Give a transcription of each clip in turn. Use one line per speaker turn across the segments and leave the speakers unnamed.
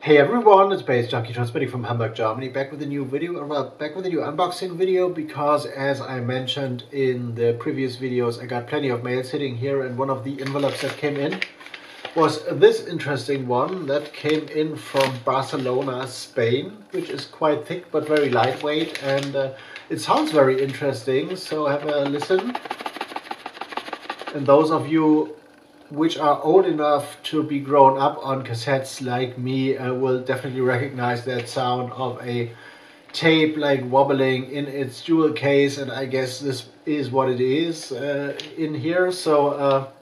Hey everyone, it's baze.djunkiii transmitting from Hamburg, Germany, back with a new video, back with a new unboxing video, because as I mentioned in the previous videos, I got plenty of mail sitting here, and one of the envelopes that came in was this interesting one that came in from Barcelona, Spain, which is quite thick but very lightweight, and it sounds very interesting, so have a listen. And those of you which are old enough to be grown up on cassettes like me will definitely recognize that sound of a tape like wobbling in its jewel case, and I guess this is what it is in here. So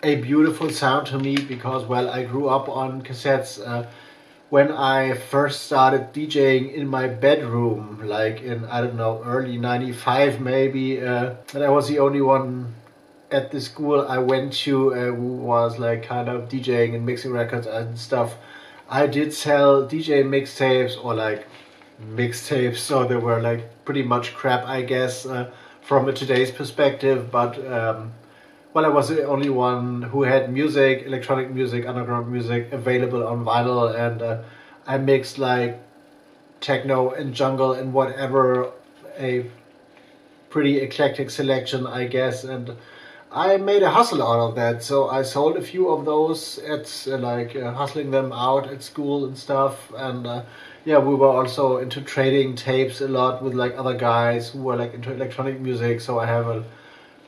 a beautiful sound to me, because well, I grew up on cassettes when I first started DJing in my bedroom, like in, I don't know, early 95 maybe, and I was the only one at the school I went to who was like kind of DJing and mixing records and stuff. I did sell DJ mixtapes, or like mixtapes, so they were like pretty much crap, I guess, from a today's perspective, but well, I was the only one who had music, electronic music, underground music available on vinyl, and I mixed like techno and jungle and whatever, a pretty eclectic selection, I guess, and I made a hustle out of that. So I sold a few of those at hustling them out at school and stuff, and yeah, we were also into trading tapes a lot with like other guys who were like into electronic music. So I have a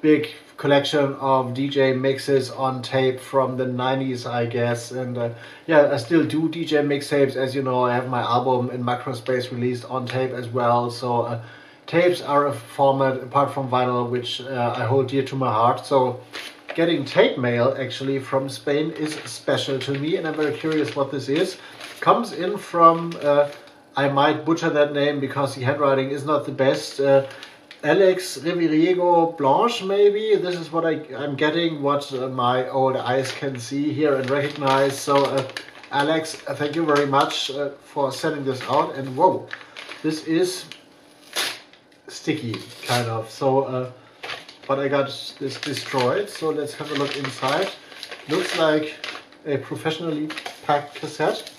big collection of DJ mixes on tape from the 90s, I guess, and yeah, I still do DJ mixtapes. As you know, I have my album in MACROSPACE released on tape as well, so tapes are a format apart from vinyl which I hold dear to my heart. So getting tape mail actually from Spain is special to me, and I'm very curious what this is. Comes in from, I might butcher that name because the handwriting is not the best, Alex Riveriego Blanche maybe. This is what I'm getting, what my old eyes can see here and recognize. So Alex, thank you very much for sending this out. And whoa, this is sticky kind of, so but I got this destroyed, so let's have a look inside. Looks like a professionally packed cassette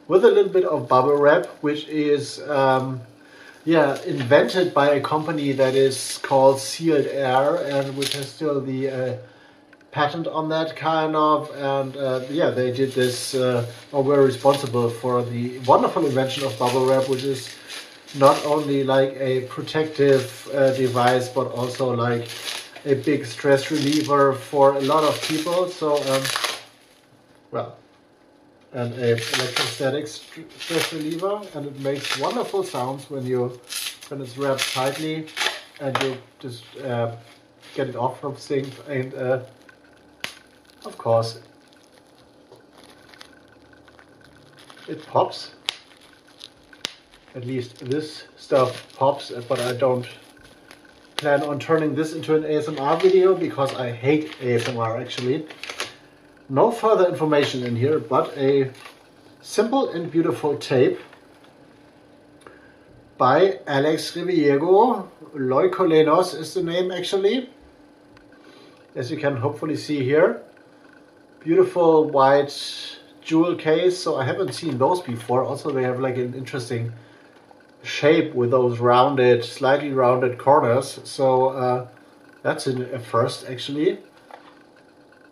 with a little bit of bubble wrap, which is yeah, invented by a company that is called Sealed Air, and which has still the patent on that kind of, and yeah, they did this or were responsible for the wonderful invention of bubble wrap, which is not only like a protective device, but also like a big stress reliever for a lot of people. So well, and a electrostatic stress reliever, and it makes wonderful sounds when it's wrapped tightly and you just get it off from things. And of course it pops. At least this stuff pops, but I don't plan on turning this into an ASMR video because I hate ASMR actually. No further information in here, but a simple and beautiful tape by Alex Riveriego. Loikolenos is the name actually, as you can hopefully see here. Beautiful white jewel case, so I haven't seen those before. Also, they have like an interesting shape with those rounded, slightly rounded corners, so that's a first actually.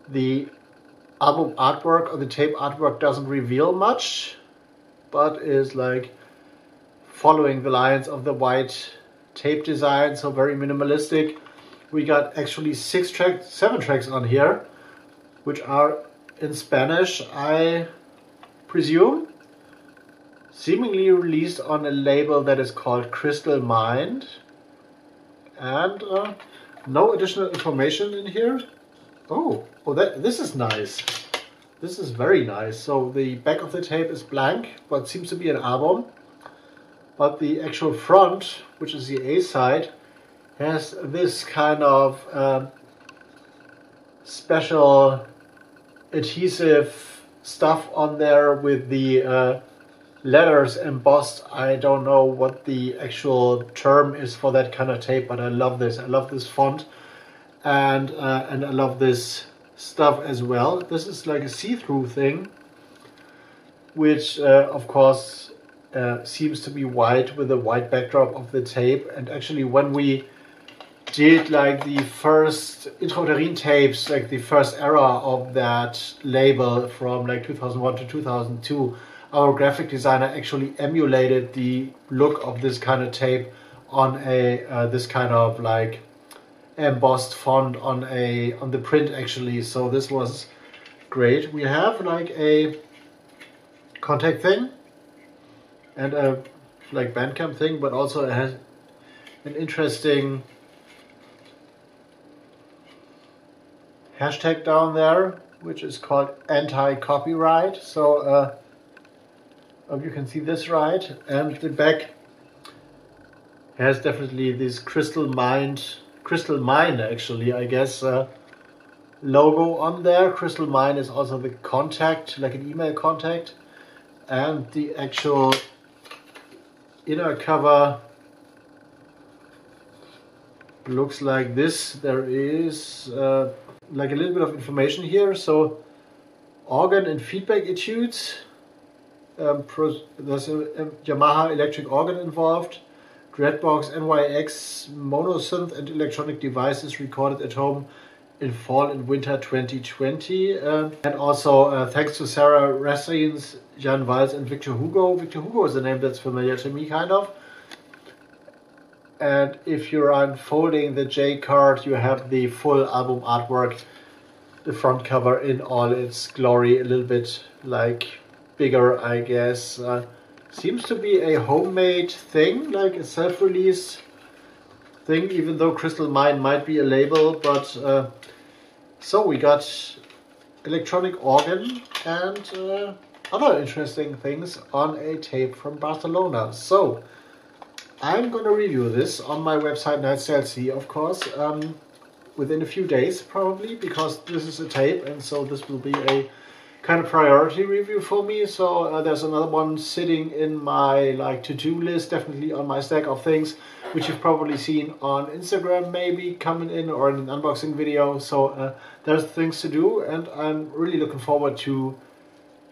The album artwork or the tape artwork doesn't reveal much, but is like following the lines of the white tape design, so very minimalistic. We got actually 7 tracks on here, which are in Spanish, I presume. Seemingly released on a label that is called Crystal Mind, and no additional information in here. Oh, this is nice. This is very nice. So the back of the tape is blank, but seems to be an album. But the actual front, which is the A side, has this kind of special adhesive stuff on there with the letters embossed. I don't know what the actual term is for that kind of tape, but I love this. I love this font, and I love this stuff as well. This is like a see-through thing, which of course seems to be white with a white backdrop of the tape. And actually when we did like the first Introterrine tapes, like the first era of that label from like 2001 to 2002, our graphic designer actually emulated the look of this kind of tape on a this kind of like embossed font on the print actually. So this was great. We have like a contact thing and a like BANDCAMP thing, but also it has an interesting hashtag down there, which is called anti-copyright. So hope you can see this right. And the back has definitely this crystal mine actually, I guess, logo on there. Crystal mine is also the contact, like an email contact. And the actual inner cover looks like this. There is like a little bit of information here. So organ and feedback etudes. There's a Yamaha electric organ involved. Dreadbox NYX monosynth and electronic devices recorded at home in fall and winter 2020. And also thanks to Sarah Racines, Jan Walz and Victor Hugo. Victor Hugo is a name that's familiar to me, kind of. And if you're unfolding the J card, you have the full album artwork, the front cover in all its glory, a little bit like bigger, I guess. Seems to be a homemade thing, like a self-release thing, even though Crystal Mine might be a label. But so we got electronic organ and other interesting things on a tape from Barcelona. So I'm going to review this on my website Nachtasyl, of course, within a few days probably, because this is a tape, and so this will be a kind of priority review for me. So there's another one sitting in my like to-do list, definitely on my stack of things, which you've probably seen on Instagram maybe coming in, or in an unboxing video. So there's things to do, and I'm really looking forward to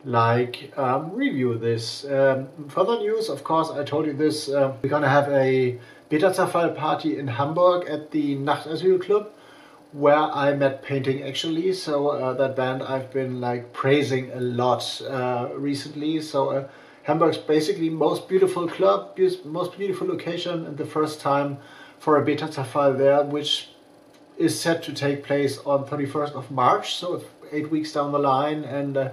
like review this. Further news, of course, I told you this, we're gonna have a BETA-ZERFALL party in Hamburg at the Nachtasyl club, where I met Painting actually. So that band I've been like praising a lot recently. So Hamburg's basically most beautiful club, most beautiful location, and the first time for a BETA-ZERFALL there, which is set to take place on 31st of March, so 8 weeks down the line. And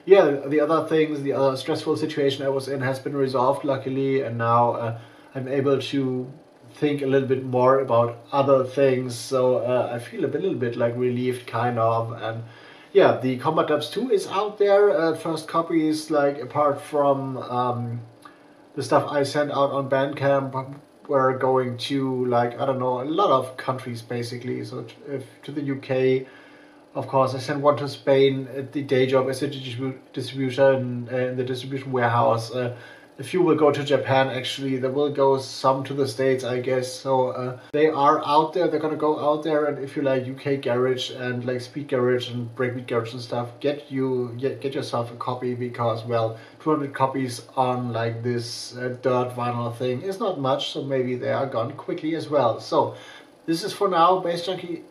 yeah, the other stressful situation I was in has been resolved luckily, and now I'm able to think a little bit more about other things. So I feel a little bit like relieved, kind of. And yeah, the Combat Dubs 2 is out there. First copies, like apart from the stuff I sent out on BANDCAMP, we're going to like, I don't know, a lot of countries basically. So to the UK, of course, I sent one to Spain at the day job as a distribution in the distribution warehouse. A few will go to Japan actually. There will go some to the States, I guess. So they are out there. They're gonna go out there. And if you like UK garage and like speed garage and breakbeat garage and stuff, get yourself a copy, because well, 200 copies on like this dirt vinyl thing is not much. So maybe they are gone quickly as well. So this is for now. BAZE.DJUNKII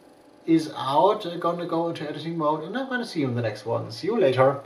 is out. I'm gonna go into editing mode, and I'm gonna see you in the next one. See you later.